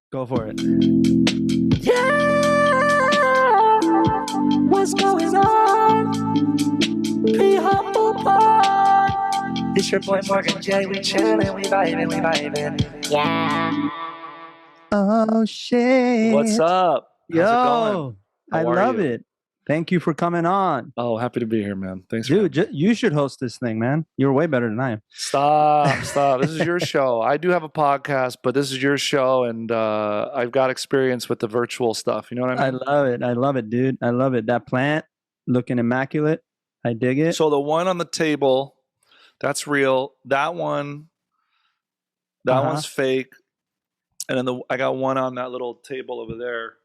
Go for it. Yeah, what's going on? pHumblepod. It's your boy Morgan J. We chillin', we vibin'. Yeah. Oh shit! What's up? How's it going? I How are love you? it. Thank you for coming on, Oh, happy to be here, man. Thanks, dude. You should host this thing, man. You're way better than I am. Stop. This is your show. I do have a podcast, but this is your show, and I've got experience with the virtual stuff. You know what I mean? I love it, dude. I love it. That plant looking immaculate. I dig it. So the one on the table, that's real. That one's fake, and then I got one on that little table over there.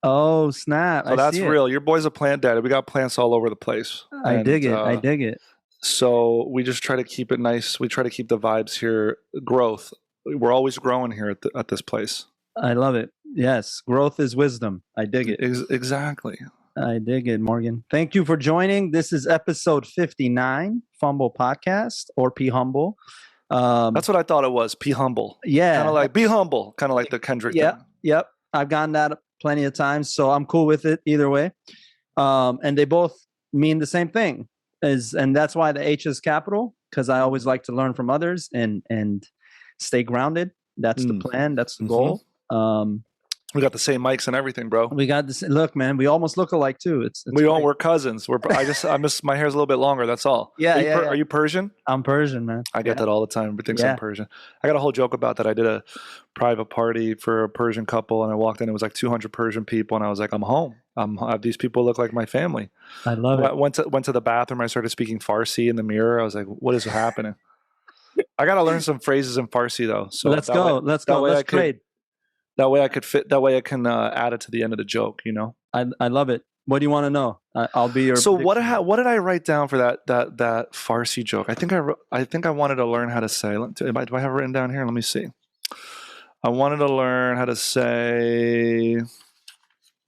Oh snap! So that's real. Your boy's a plant daddy. We got plants all over the place. I dig it. So we just try to keep it nice. We try to keep the vibes here. Growth. We're always growing here at this place. I love it. Yes, growth is wisdom. I dig it. Exactly. I dig it, Morgan. Thank you for joining. This is episode 59, Phumblepodcast or pHumble. That's what I thought it was. pHumble. Yeah. Kind of like be humble. Kind of like the Kendrick thing. Yep. I've gotten that plenty of times, so I'm cool with it either way. And they both mean the same thing. And that's why the H is capital, because I always like to learn from others and stay grounded. That's the plan. That's the goal. We got the same mics and everything, bro. We got this. Look, man, we almost look alike too. We're cousins. I miss my hair's a little bit longer. That's all. Are you Persian? I'm Persian, man. I get that all the time. Everybody thinks I'm Persian. I got a whole joke about that. I did a private party for a Persian couple, and I walked in. It was like 200 Persian people, and I was like, I'm home. These people look like my family. I love it. Went to the bathroom. I started speaking Farsi in the mirror. I was like, what is happening? I got to learn some phrases in Farsi though. So let's go. Let's trade. That way I could fit. That way I can add it to the end of the joke. You know. I love it. What do you want to know? I'll be your. So what did I write down for that Farsi joke? I think I wanted to learn how to say. Do I have it written down here? Let me see. I wanted to learn how to say.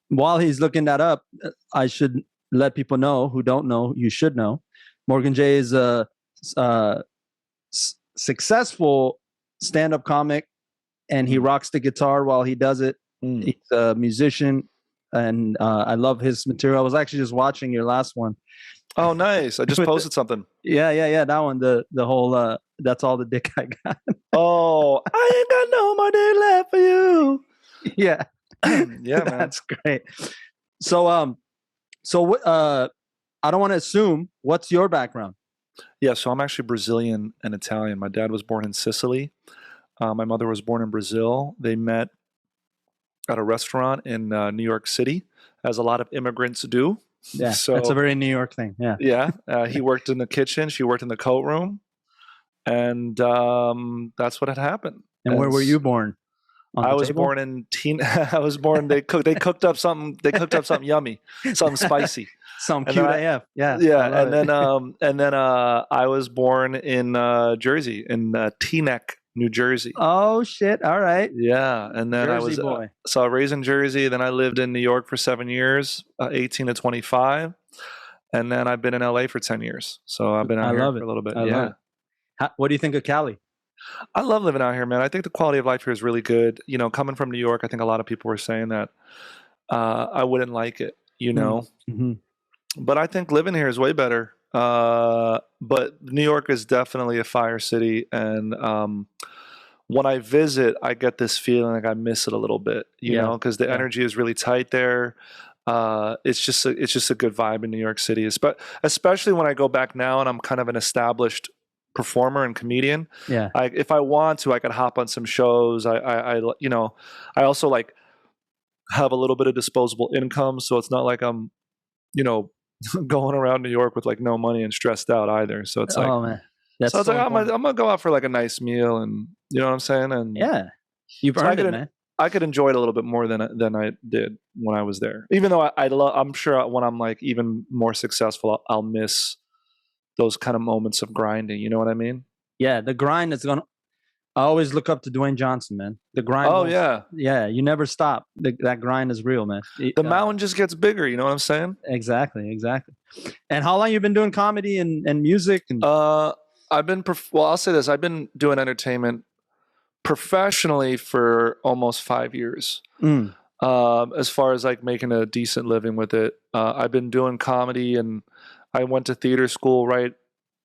While he's looking that up, I should let people know who don't know. You should know. Morgan J is a successful stand-up comic. And he rocks the guitar while he does it. He's a musician, and I love his material. I was actually just watching your last one. Oh, nice! I just posted something. Yeah. That one, the whole that's all the dick I got. Oh, I ain't got no more dick left for you. Yeah, yeah, man. That's great. So I don't want to assume. What's your background? Yeah, so I'm actually Brazilian and Italian. My dad was born in Sicily. My mother was born in Brazil. They met at a restaurant in New York City, as a lot of immigrants do. Yeah, so, that's a very New York thing. Yeah. Yeah. He worked in the kitchen. She worked in the coat room. And that's what had happened. And where were you born? I was born in they cooked up something yummy, something spicy. Something cute AF. Yeah. And then I was born in Jersey, in Teaneck, New Jersey. Oh shit! All right. Yeah, and then Jersey boy. So I was raised in Jersey. Then I lived in New York for 7 years, 18 to 25, and then I've been in LA for 10 years. So I've been out here for a little bit. What do you think of Cali? I love living out here, man. I think the quality of life here is really good. You know, coming from New York, I think a lot of people were saying that I wouldn't like it. You know, but I think living here is way better. But New York is definitely a fire city, and when I visit, I get this feeling like I miss it a little bit, you know, because the energy is really tight there. It's just a good vibe in New York City, especially when I go back now and I'm kind of an established performer and comedian. Yeah, if I want to, I could hop on some shows. I also like have a little bit of disposable income, so it's not like I'm, going around New York with like no money and stressed out either. So it's like, oh man, that's so I'm gonna go out for like a nice meal, and you know what I'm saying. And yeah, you've earned it, man. I could enjoy it a little bit more than I did when I was there. Even though I'm sure when I'm like even more successful, I'll miss those kind of moments of grinding. You know what I mean? Yeah, the grind is gonna. I always look up to Dwayne Johnson, man. The grind. Oh yeah. You never stop. That grind is real, man. The mountain just gets bigger. You know what I'm saying? Exactly. And how long you been doing comedy and music? And I've been. I'll say this. I've been doing entertainment professionally for almost 5 years. As far as like making a decent living with it, I've been doing comedy, and I went to theater school right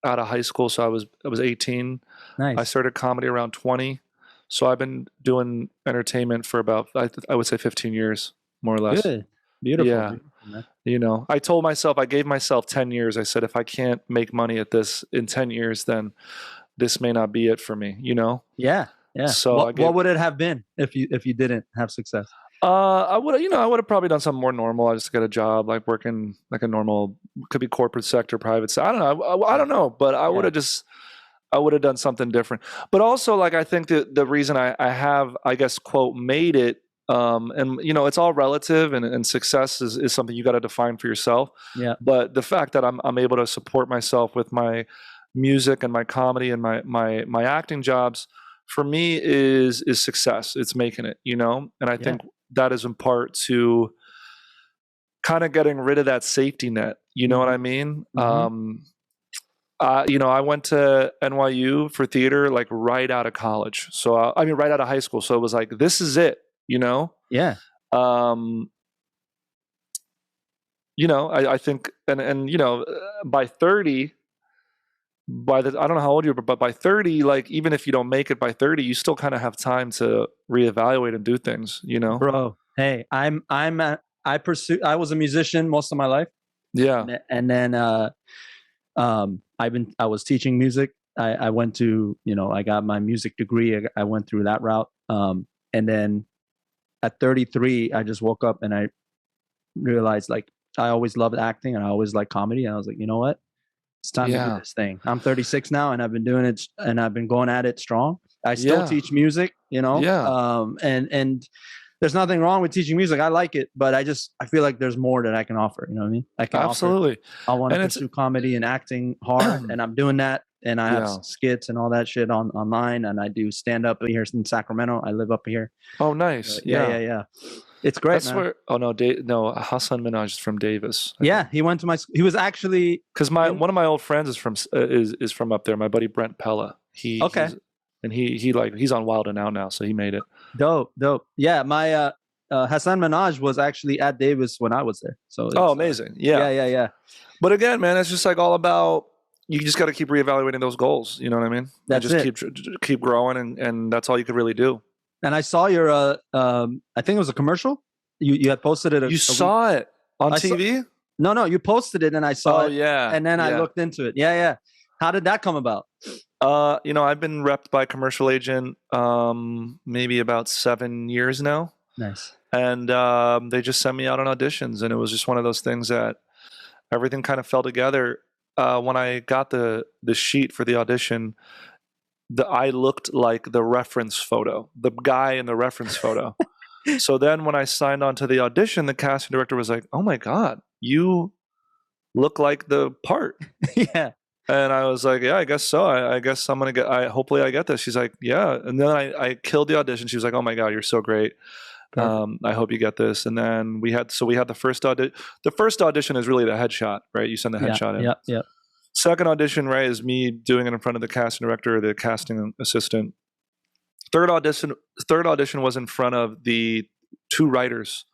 out of high school. So I was 18. Nice. I started comedy around 20. So I've been doing entertainment for about, I would say 15 years, more or less. Good. Beautiful. Yeah. Beautiful, man. I gave myself 10 years. I said, if I can't make money at this in 10 years, then this may not be it for me, Yeah. So what would it have been if you didn't have success? I would have probably done something more normal. I just got a job, like working like a normal, could be corporate sector, private sector. I don't know. I don't know, but I would have done something different. But also, like, I think that the reason I have, I guess, quote, made it, and it's all relative, and success is something you got to define for yourself. Yeah. But the fact that I'm able to support myself with my music and my comedy and my acting jobs, for me is success. It's making it, and I think that is in part to kind of getting rid of that safety net. You know what I mean? Mm-hmm. I went to NYU for theater like right out of college. So right out of high school. So it was like, this is it, Yeah. I think, and by 30, I don't know how old you are, but by 30, like, even if you don't make it by 30, you still kind of have time to reevaluate and do things, Bro, hey, I was a musician most of my life. Yeah. And then I was teaching music. I went to, I got my music degree. I went through that route. And then at 33, I just woke up and I realized, like, I always loved acting and I always liked comedy. And I was like, you know what? It's time to do this thing. I'm 36 now, and I've been doing it, and I've been going at it strong. I still teach music, and there's nothing wrong with teaching music. I like it, but I feel like there's more that I can offer. You know what I mean? I can absolutely. I want to pursue comedy and acting hard, and I'm doing that. And I have skits and all that shit online, and I do stand up here in Sacramento. I live up here. Oh, nice. Yeah. It's great. That's where. Oh no, Hassan Minaj is from Davis. He went to my. He was actually because one of my old friends is from up there. My buddy Brent Pella. He's on Wild and Out now, so he made it. Dope. Yeah, my Hassan Minaj was actually at Davis when I was there. So amazing. Yeah. But again, man, it's just like all about. You just got to keep reevaluating those goals. You know what I mean? That's just keep growing, and that's all you could really do. And I saw your, I think it was a commercial. You had posted it. You saw it on TV? No, you posted it and I saw it. Oh, yeah. And then I looked into it. Yeah. How did that come about? I've been repped by a commercial agent maybe about 7 years now. Nice. And they just sent me out on auditions. And it was just one of those things that everything kind of fell together. When I got the sheet for the audition, I looked like the reference photo, the guy in the reference photo. So then when I signed on to the audition, the casting director was like, "Oh my God, you look like the part." Yeah. And I was like, "Yeah, I guess so. I guess I'm going to hopefully I get this." She's like, "Yeah." And then I killed the audition. She was like, "Oh my God, you're so great. I hope you get this." And then we had the first audition. The first audition is really the headshot, right? You send the headshot in. Yeah. Second audition, right, is me doing it in front of the casting director or the casting assistant. Third audition was in front of the two writers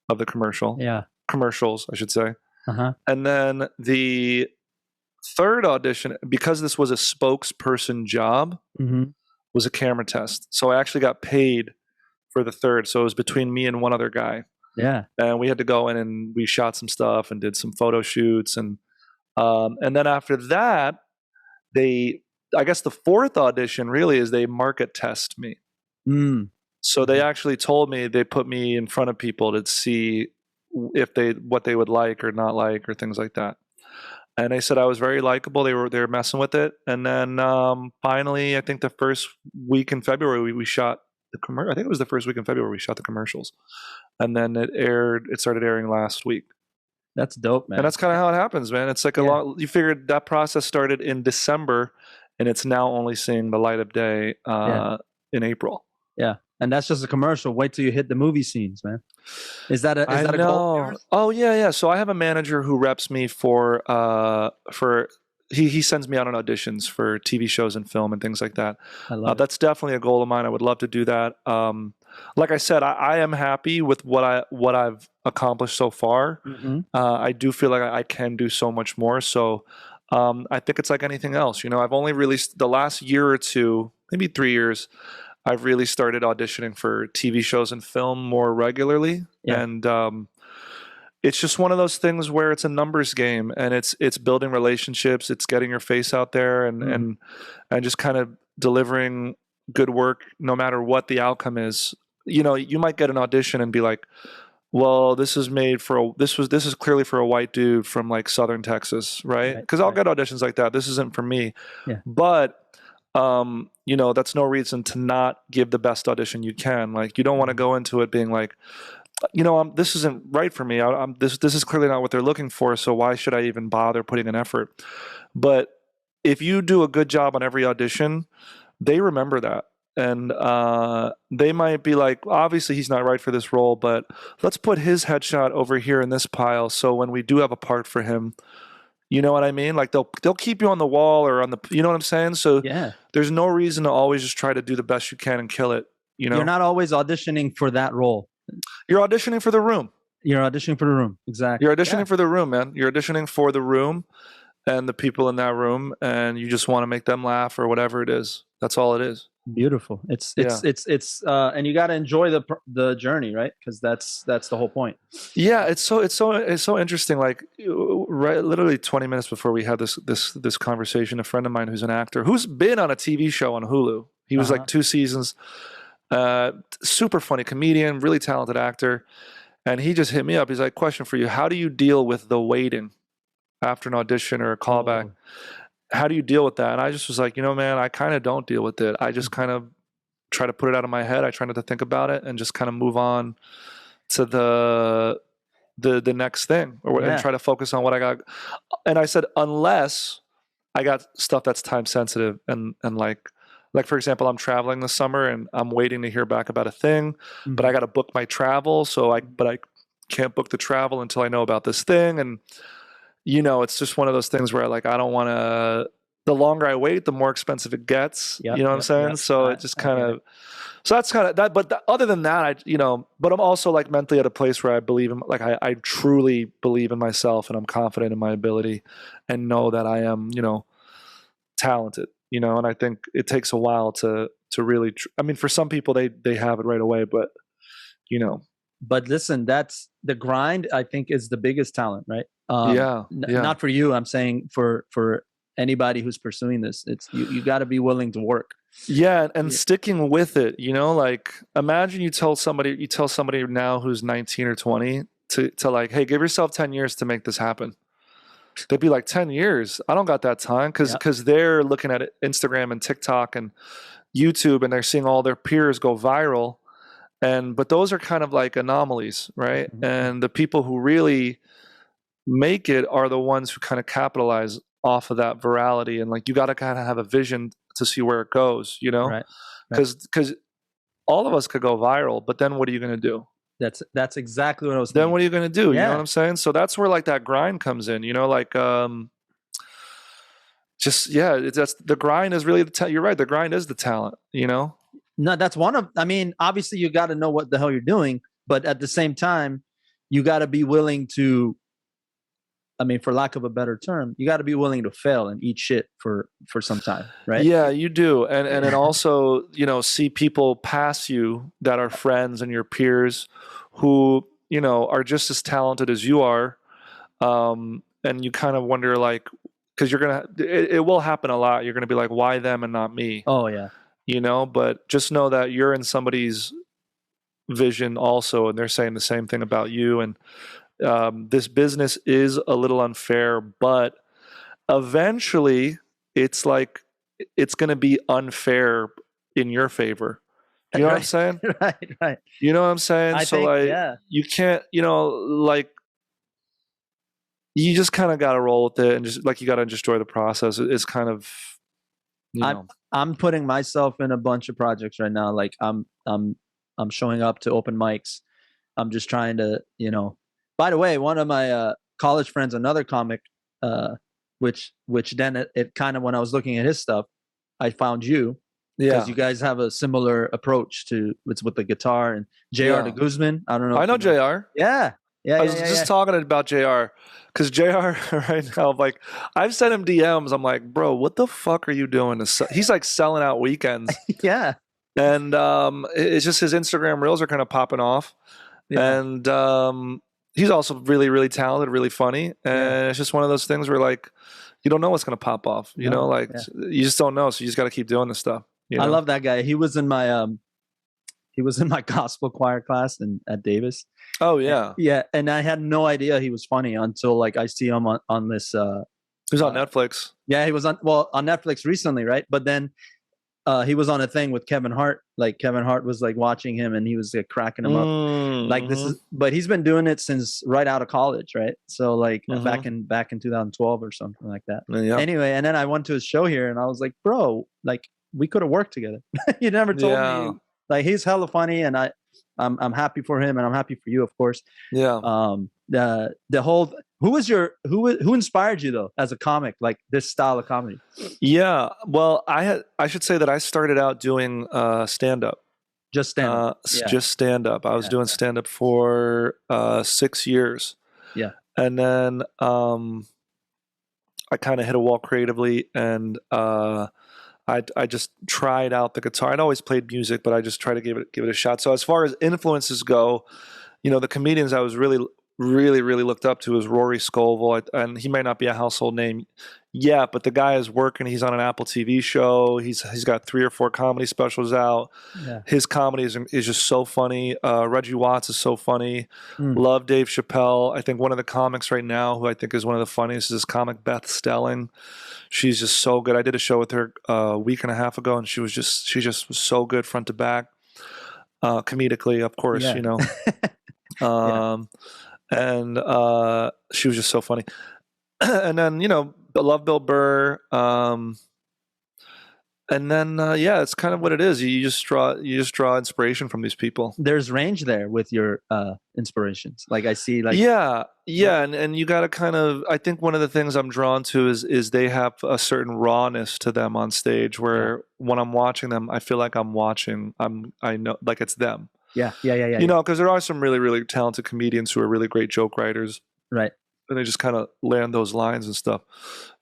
of the commercial. Yeah. Commercials, I should say. Uh-huh. And then the third audition, because this was a spokesperson job, was a camera test. So I actually got paid for the third. So it was between me and one other guy. Yeah. And we had to go in and we shot some stuff and did some photo shoots. And then after that, I guess the fourth audition really is they market test me. So they actually told me, they put me in front of people to see what they would like or not like or things like that. And they said I was very likable. They were messing with it. And then finally, I think the first week in February, we shot the commercial. I think it was the first week in February we shot the commercials. And then it started airing last week. That's dope, man. And that's kind of how it happens, man. It's like you figured that process started in December and it's now only seeing the light of day in April. Yeah. And that's just a commercial. Wait till you hit the movie scenes, man. Is that a goal? Oh, yeah. So I have a manager who reps me for he sends me out on auditions for TV shows and film and things like that. I love it. That's definitely a goal of mine. I would love to do that. Like I said, I am happy with what I've accomplished so far. I do feel like I can do so much more. So I think it's like anything else. I've only released the last year or two, maybe 3 years. I've really started auditioning for TV shows and film more regularly, and it's just one of those things where it's a numbers game, and it's building relationships, it's getting your face out there, and just kind of delivering good work no matter what the outcome is. You might get an audition and be like, well, this is clearly for a white dude from like Southern Texas, right? Because I'll get auditions like that. This isn't for me. But that's no reason to not give the best audition you can. Like, you don't want to go into it being like, this isn't right for me. This is clearly not what they're looking for. So why should I even bother putting an effort? But if you do a good job on every audition, they remember that. And they might be like, obviously he's not right for this role, but let's put his headshot over here in this pile. So when we do have a part for him, you know what I mean? Like they'll keep you on the wall or on the, you know what I'm saying? So there's no reason to always just try to do the best you can and kill it. You're not always auditioning for that role. You're auditioning for the room. You're auditioning for the room. Exactly. You're auditioning for the room, man. You're auditioning for the room and the people in that room, and you just want to make them laugh or whatever it is. That's all it is. Beautiful. It's and you got to enjoy the journey, right? Because that's the whole point. Yeah, it's so interesting. Like, literally 20 minutes before we had this conversation, a friend of mine who's an actor who's been on a TV show on Hulu. He was like 2 seasons. Super funny comedian, really talented actor, and he just hit me up. He's like, "Question for you: how do you deal with the waiting after an audition or a callback? How do you deal with that?" And I just was like, man, I kind of don't deal with it. I just kind of try to put it out of my head. I try not to think about it and just kind of move on to the next thing, and try to focus on what I got. And I said, unless I got stuff that's time sensitive and like for example, I'm traveling this summer and I'm waiting to hear back about a thing, but I got to book my travel. But I can't book the travel until I know about this thing. And it's just one of those things where I don't want to, the longer I wait, the more expensive it gets. You know what I'm saying? So it just kind of, so that's kind of that. But other than that, but I'm also like mentally at a place where I believe in, like, I truly believe in myself and I'm confident in my ability and know that I am, talented, and I think it takes a while to really, I mean, for some people they have it right away, but But listen, that's the grind, I think, is the biggest talent, right? Not for you. I'm saying for anybody who's pursuing this, it's you got to be willing to work. Yeah, and sticking with it. Like, imagine you tell somebody now who's 19 or 20 to like, hey, give yourself 10 years to make this happen. They'd be like, 10 years? I don't got that time, because they're looking at Instagram and TikTok and YouTube, and they're seeing all their peers go viral. But those are kind of like anomalies, right? And the people who really make it are the ones who kind of capitalize off of that virality. And like, you got to kind of have a vision to see where it goes, because all of us could go viral, but then what are you going to do? That's exactly what I was thinking. Then what are you going to do? You know what I'm saying? So that's where like that grind comes in, like, that's the grind is really you're right. The grind is the talent, No, that's obviously you got to know what the hell you're doing, but at the same time, you got to be willing to, for lack of a better term, you got to be willing to fail and eat shit for some time, right? Yeah, you do. And then also, see people pass you that are friends and your peers who, are just as talented as you are. And you kind of wonder, like, because it will happen a lot. You're going to be like, why them and not me? Oh, yeah. But just know that you're in somebody's vision also, and they're saying the same thing about you. And this business is a little unfair, but eventually it's like, it's going to be unfair in your favor. You know what I'm saying? Right. You know what I'm saying? You can't, like, you just kind of got to roll with it, and just like, you got to enjoy the process. It's kind of, I'm putting myself in a bunch of projects right now. Like, I'm showing up to open mics. I'm just trying to, by the way, one of my college friends, another comic, which then it kind of, when I was looking at his stuff, I found you. Because you guys have a similar approach to it's with the guitar and JR de Guzman. I don't know. I know JR. Yeah. I was just talking about JR because JR right now, like I've sent him DMs. I'm like, bro, what the fuck are you doing? He's like selling out weekends. Yeah. And it's just his Instagram reels are kind of popping off. Yeah. And he's also really, really talented, really funny. And it's just one of those things where like you don't know what's going to pop off. You know, like you just don't know. So you just got to keep doing this stuff. You know? I love that guy. He was in my gospel choir class at Davis. Oh yeah. And I had no idea he was funny until like I see him on this he was on Netflix. Yeah, he was on Netflix recently, right? But then he was on a thing with Kevin Hart. Like Kevin Hart was like watching him and he was like cracking him up. Like this is, but he's been doing it since right out of college, right? So like back in 2012 or something like that. Yeah. Anyway, and then I went to his show here and I was like, bro, like we could have worked together. You never told me. Like he's hella funny, and I'm happy for him, and I'm happy for you, of course. Yeah. The whole who inspired you though as a comic, like this style of comedy? Yeah. Well, I should say that I started out doing stand up. Just stand up. Just stand up. I was doing stand up for 6 years. Yeah. And then I kind of hit a wall creatively, and I just tried out the guitar. I'd always played music, but I just tried to give it a shot. So as far as influences go, you know, the comedians I was really looked up to is Rory Scovel, and he might not be a household name yet, but the guy is working. He's on an Apple TV show. He's got 3 or 4 comedy specials out. Yeah. His comedy is just so funny. Reggie Watts is so funny. Love Dave Chappelle. I think one of the comics right now who I think is one of the funniest is this comic Beth Stelling. She's just so good. I did a show with her a week and a half ago, and she just was so good front to back, comedically, of course, you know. And she was just so funny. And then, you know, I love Bill Burr. And then, it's kind of what it is. You just draw inspiration from these people. There's range there with your inspirations. Like I see, like and you got to kind of. I think one of the things I'm drawn to is they have a certain rawness to them on stage. Where when I'm watching them, I feel like I'm watching. I know like it's them. Yeah. You know, because there are some really, really talented comedians who are really great joke writers. Right. And they just kind of land those lines and stuff.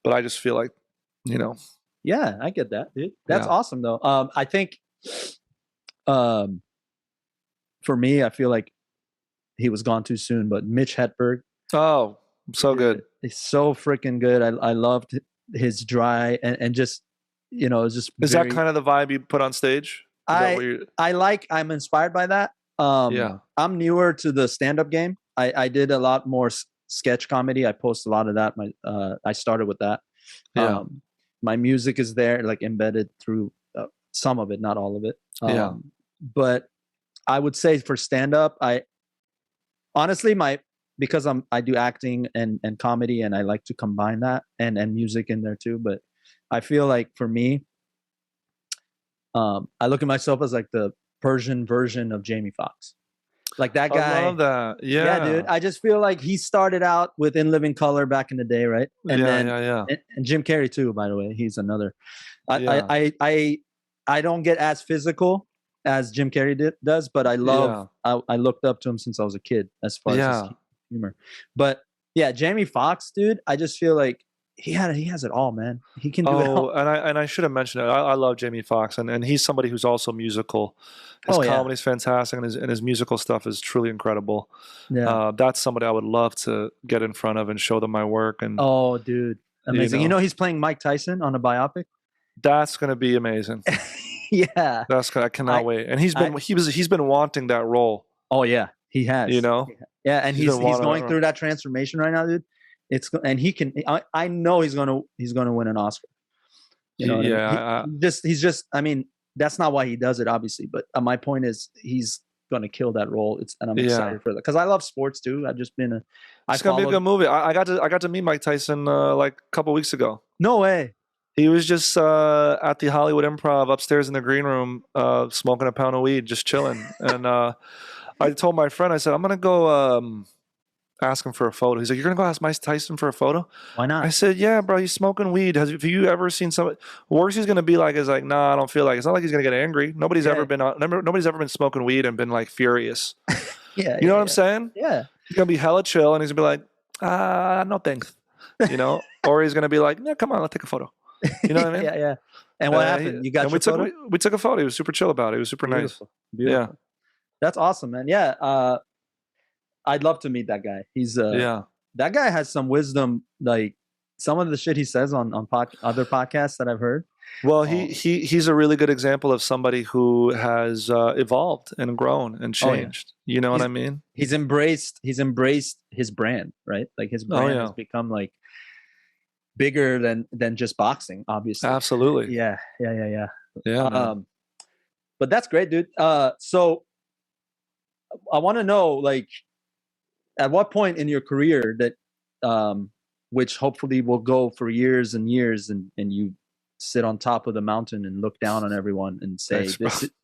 But I just feel like, you know. Yeah, I get that, dude. That's awesome, though. I think for me, I feel like he was gone too soon, but Mitch Hedberg. Oh, so good. He's so freaking good. I loved his dry and just, you know, it's just. Is that kind of the vibe you put on stage? I'm inspired by that. I'm newer to the stand-up game. I did a lot more sketch comedy. I post a lot of that. I started with that. Yeah. My music is there, like embedded through some of it, not all of it. But I would say for stand-up, honestly, because I do acting and comedy, and I like to combine that and music in there too. But I feel like for me, I look at myself as like the Persian version of Jamie Foxx. Like that guy. I love that. Yeah, dude. I just feel like he started out with In Living Color back in the day, right? And and Jim Carrey too, by the way. He's another. I don't get as physical as Jim Carrey does, but I love. I looked up to him since I was a kid, as far as his humor. But yeah, Jamie Foxx, dude. I just feel like he has it all, man. He can do it all. And I should have mentioned it. I love Jamie Foxx, and he's somebody who's also musical. His comedy is fantastic, and his musical stuff is truly incredible. Yeah, that's somebody I would love to get in front of and show them my work. And dude, amazing! You know he's playing Mike Tyson on a biopic. That's gonna be amazing. Yeah, I cannot wait. And he's been wanting that role. Oh yeah, he has. You know. Yeah, and he's going through that transformation right now, dude. He can. I know he's gonna win an Oscar. You know, he's just. I mean, that's not why he does it, obviously. But my point is, he's gonna kill that role. And I'm excited for that because I love sports too. I've just been It's gonna be a good movie. I got to meet Mike Tyson like a couple weeks ago. No way. He was just at the Hollywood Improv upstairs in the green room, smoking a pound of weed, just chilling. And I told my friend, I said, I'm gonna go. ask him for a photo. He's like, you're going to go ask Mike Tyson for a photo? Why not? I said, yeah, bro, he's smoking weed. Have you ever seen somebody? Worst he's going to be like is like, nah, I don't feel like it. It's not like he's going to get angry. Nobody's ever been smoking weed and been like furious. Yeah. You know what I'm saying? Yeah. He's going to be hella chill and he's going to be like, no thanks. You know? Or he's going to be like, yeah, come on, let's take a photo. You know what I mean? Yeah. And what happened? You got your photo? We took a photo. He was super chill about it. He was super Beautiful. nice. Beautiful. Yeah. That's awesome, man. Yeah. I'd love to meet that guy. He's that guy has some wisdom, like some of the shit he says on other podcasts that I've heard. Well, he's a really good example of somebody who has evolved and grown and changed. You know what I mean? He's embraced his brand, right? Like his brand has become like bigger than just boxing, obviously. Absolutely. Yeah. Yeah. But that's great, dude. So I want to know, like, at what point in your career that, which hopefully will go for years and years, and you sit on top of the mountain and look down on everyone and say,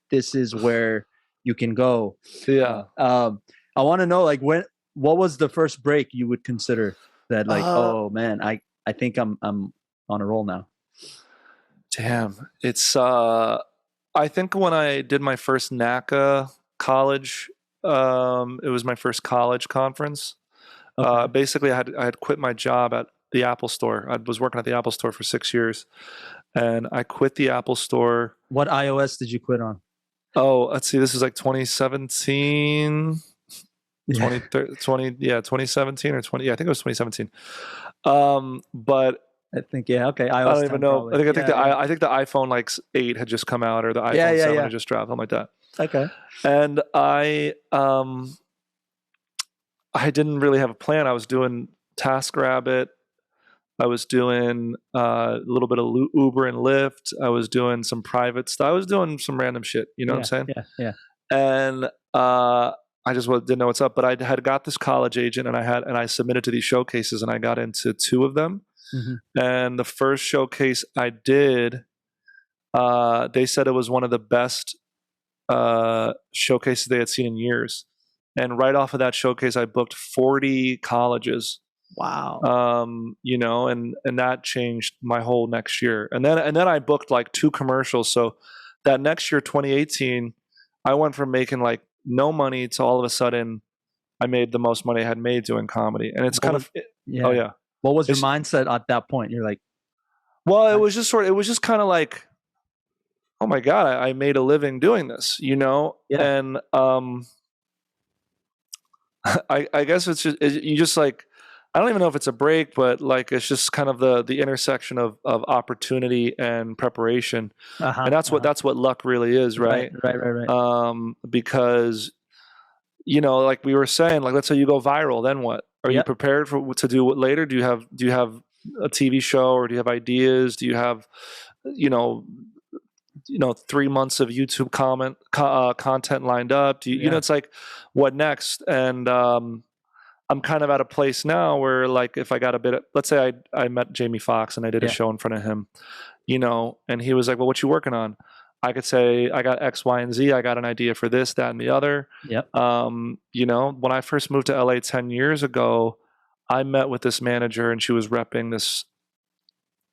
this is where you can go. Yeah. I want to know, like, what was the first break you would consider that, like, oh man, I think I'm on a roll now. Damn. It's, I think when I did my first NACA college, it was my first college conference. Okay. Basically, I had quit my job at the Apple Store. I was working at the Apple Store for 6 years, and I quit the Apple Store. What iOS did you quit on? Oh, let's see. This is like 2017, 2017 or 20. Yeah, I think it was 2017. But I think okay. iOS I don't even know. Probably. I think the iPhone like 8 had just come out, or the iPhone 7 had just dropped, something like that. Okay. And I didn't really have a plan. I was doing TaskRabbit. I was doing a little bit of Uber and Lyft. I was doing some private stuff. I was doing some random shit. You know what I'm saying? Yeah. And I just didn't know what's up. But I had got this college agent, and I submitted to these showcases, and I got into 2 of them. Mm-hmm. And the first showcase I did, they said it was one of the best showcases they had seen in years. And right off of that showcase, I booked 40 colleges. Wow. You know, and that changed my whole next year. And then I booked like 2 commercials. So that next year, 2018, I went from making like no money to all of a sudden I made the most money I had made doing comedy. And it's oh yeah. What was your mindset at that point? You're like, well, it was just kind of like, oh my God, I made a living doing this, you know? Yeah. And I guess it's just, you just like, I don't even know if it's a break, but like, it's just kind of the intersection of opportunity and preparation. And that's what luck really is. Right. Because, you know, like we were saying, like, let's say you go viral, then what? Are you prepared to do what later? Do you have a TV show, or do you have ideas? Do you have, you know, 3 months of YouTube content lined up? Do you know, it's like, what next? And I'm kind of at a place now where, like, if I got a bit of, let's say I met Jamie Foxx and I did a show in front of him, you know, and he was like, well, what you working on? I could say, I got X, Y, and Z. I got an idea for this, that, and the other. Yep. You know, when I first moved to LA 10 years ago, I met with this manager, and she was repping this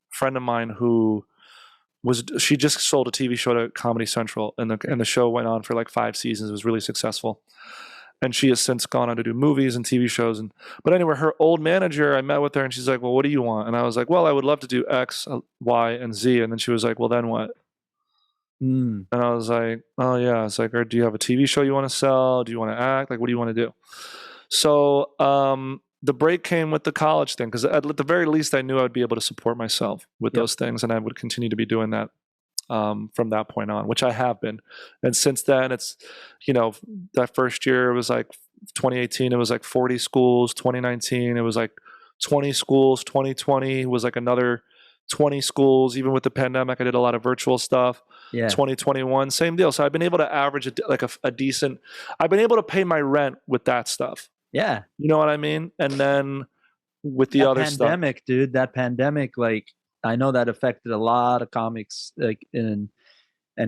friend of mine who she just sold a TV show to Comedy Central, and the show went on for like 5 seasons. It was really successful. And she has since gone on to do movies and TV shows. But anyway, her old manager, I met with her, and she's like, well, what do you want? And I was like, well, I would love to do X, Y, and Z. And then she was like, well, then what? And I was like, oh yeah. It's like, or do you have a TV show you want to sell? Do you want to act? Like, what do you want to do? So the break came with the college thing, because at the very least I knew I would be able to support myself with those things, and I would continue to be doing that from that point on, which I have been. And since then, it's, you know, that first year it was like 2018, it was like 40 schools. 2019, it was like 20 schools. 2020 was like another 20 schools. Even with the pandemic, I did a lot of virtual stuff. 2021, same deal. So I've been able to average a decent, I've been able to pay my rent with that stuff. Yeah. You know what I mean? And then with the other pandemic, stuff. Dude, that pandemic, like, I know that affected a lot of comics. Like, and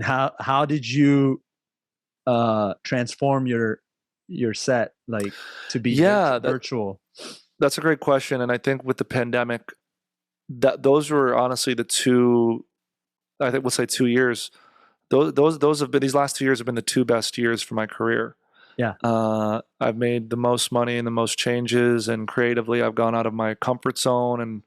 how did you transform your set, like, to be virtual? That's a great question. And I think with the pandemic, that those were honestly the two, I think we'll say 2 years. Those have been, these last 2 years have been the two best years for my career. Yeah. I've made the most money and the most changes, and creatively I've gone out of my comfort zone, and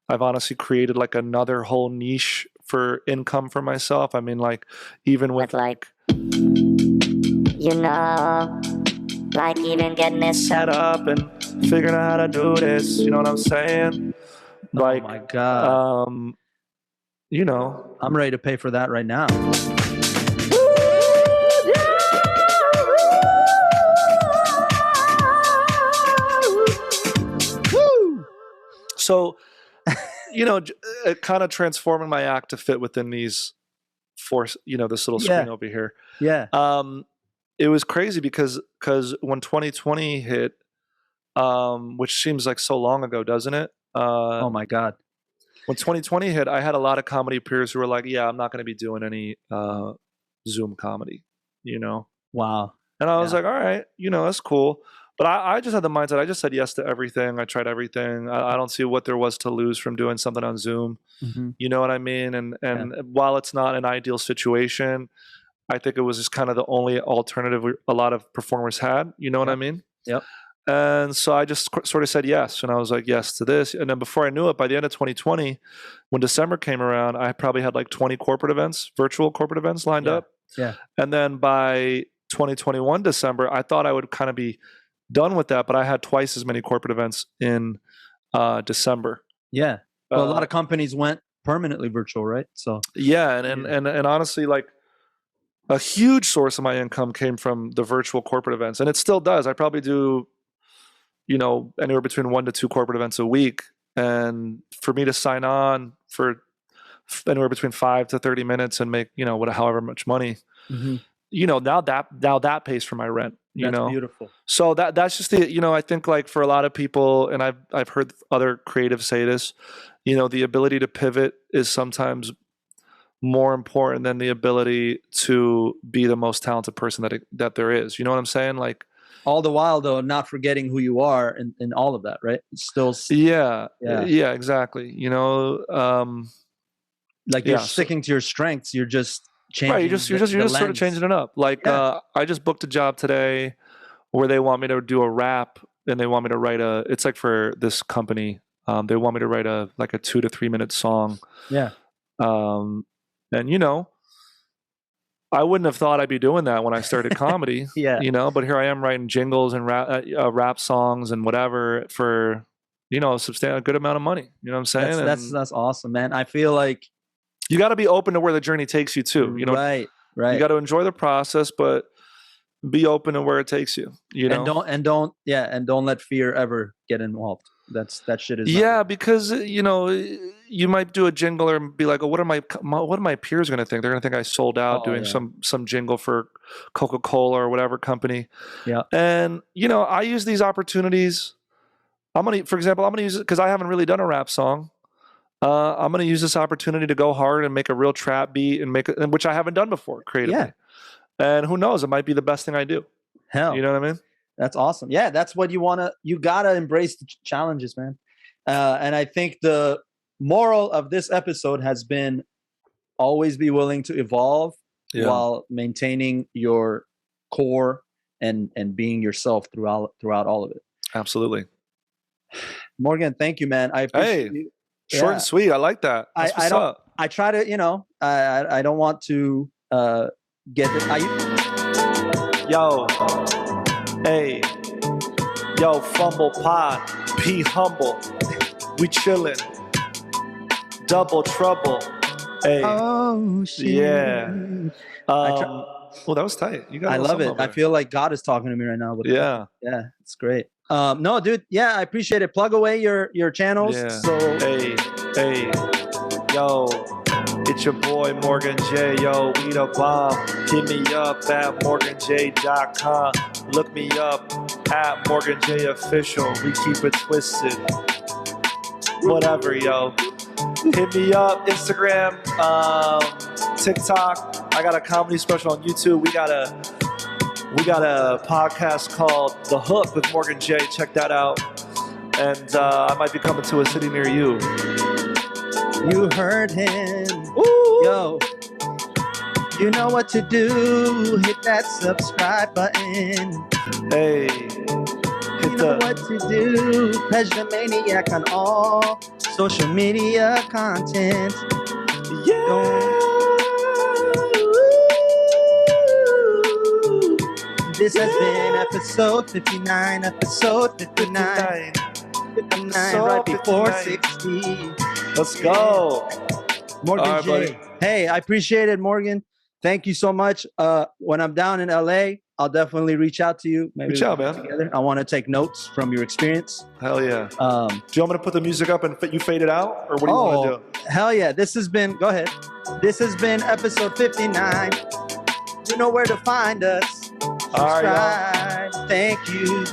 I've honestly created like another whole niche for income for myself. I mean, like even with like, you know, like even getting this set up and figuring out how to do this, you know what I'm saying? Like, oh my God. You know, I'm ready to pay for that right now. So, you know, kind of transforming my act to fit within these this little screen over here. Yeah. It was crazy because when 2020 hit, which seems like so long ago, doesn't it? Oh my God. When 2020 hit, I had a lot of comedy peers who were like, yeah, I'm not going to be doing any Zoom comedy, you know? Wow. And I was like, all right, you know, that's cool. But I just had the mindset, I just said yes to everything. I tried everything. I don't see what there was to lose from doing something on Zoom. Mm-hmm. You know what I mean? And while it's not an ideal situation, I think it was just kind of the only alternative a lot of performers had. You know what I mean? Yep. And so I just sort of said yes. And I was like, yes to this. And then before I knew it, by the end of 2020, when December came around, I probably had like 20 virtual corporate events lined up. Yeah. And then by 2021 December, I thought I would kind of be done with that, but I had twice as many corporate events in December. Yeah. Well, a lot of companies went permanently virtual, right? So yeah, and honestly, like a huge source of my income came from the virtual corporate events, and it still does. I probably do, you know, anywhere between 1 to 2 corporate events a week, and for me to sign on for anywhere between 5 to 30 minutes and make, you know, however much money, you know, now that pays for my rent. You know, beautiful. So that's just the, you know, I think like for a lot of people, and I've heard other creatives say this, you know, the ability to pivot is sometimes more important than the ability to be the most talented person that there is. You know what I'm saying? Like, all the while though, not forgetting who you are in all of that, right? It's still yeah, exactly. You know, like you're sticking to your strengths. You're just changing. Right, you're just sort of changing it up. Like I just booked a job today where they want me to do a rap, and they want me to write it's like for this company. They want me to write a 2 to 3 minute song. Yeah. And you know, I wouldn't have thought I'd be doing that when I started comedy. Yeah. You know, but here I am writing jingles and rap songs and whatever for, you know, a good amount of money. You know what I'm saying? That's awesome, man. I feel like you got to be open to where the journey takes you too. You know, right. You got to enjoy the process, but be open to where it takes you. You know, and don't let fear ever get involved. That shit is because you know, you might do a jingle or be like, oh, what are my peers going to think? They're going to think I sold out doing some jingle for Coca-Cola or whatever company. Yeah. And you know, I use these opportunities. For example, I'm going to use it because I haven't really done a rap song. I'm going to use this opportunity to go hard and make a real trap beat and which I haven't done before creatively. Yeah. And who knows, it might be the best thing I do. Hell, you know what I mean? That's awesome. Yeah, that's what you gotta embrace the challenges, man. And I think the moral of this episode has been always be willing to evolve while maintaining your core and being yourself throughout all of it. Absolutely. Morgan, thank you, man. I appreciate you. Short and sweet. I like that. I try to, you know, I don't want to get it. Yo, hey, yo, Fumble Pod, be humble. We chillin'. Double trouble. Hey. Oh shit. Yeah. Well, that was tight. I love it. I feel like God is talking to me right now. Yeah, it's great. No, dude. Yeah, I appreciate it. Plug away your channels. Yeah. So hey, yo, it's your boy Morgan J. Yo, we the bomb. Hit me up at morganj.com. Look me up at Morgan J Official. We keep it twisted. Whatever, yo. Hit me up, Instagram, TikTok. I got a comedy special on YouTube. We got a podcast called The Hook with Morgan J. Check that out. And I might be coming to a city near you. You heard him. Ooh. Yo. You know what to do. Hit that subscribe button. Hey. You know what to do. PejTheManiac on all social media content. Yeah. This has been episode 59. Episode 59. 59 right before 60. Let's go. Morgan All right, J. buddy. Hey, I appreciate it, Morgan. Thank you so much. When I'm down in LA, I'll definitely reach out to you. Maybe Reach out, man. Together. I want to take notes from your experience. Hell yeah. Do you want me to put the music up and you fade it out? Or what do you want to do? Hell yeah. This has been, go ahead. This has been episode 59. You know where to find us. Subscribe. All right, Thank you.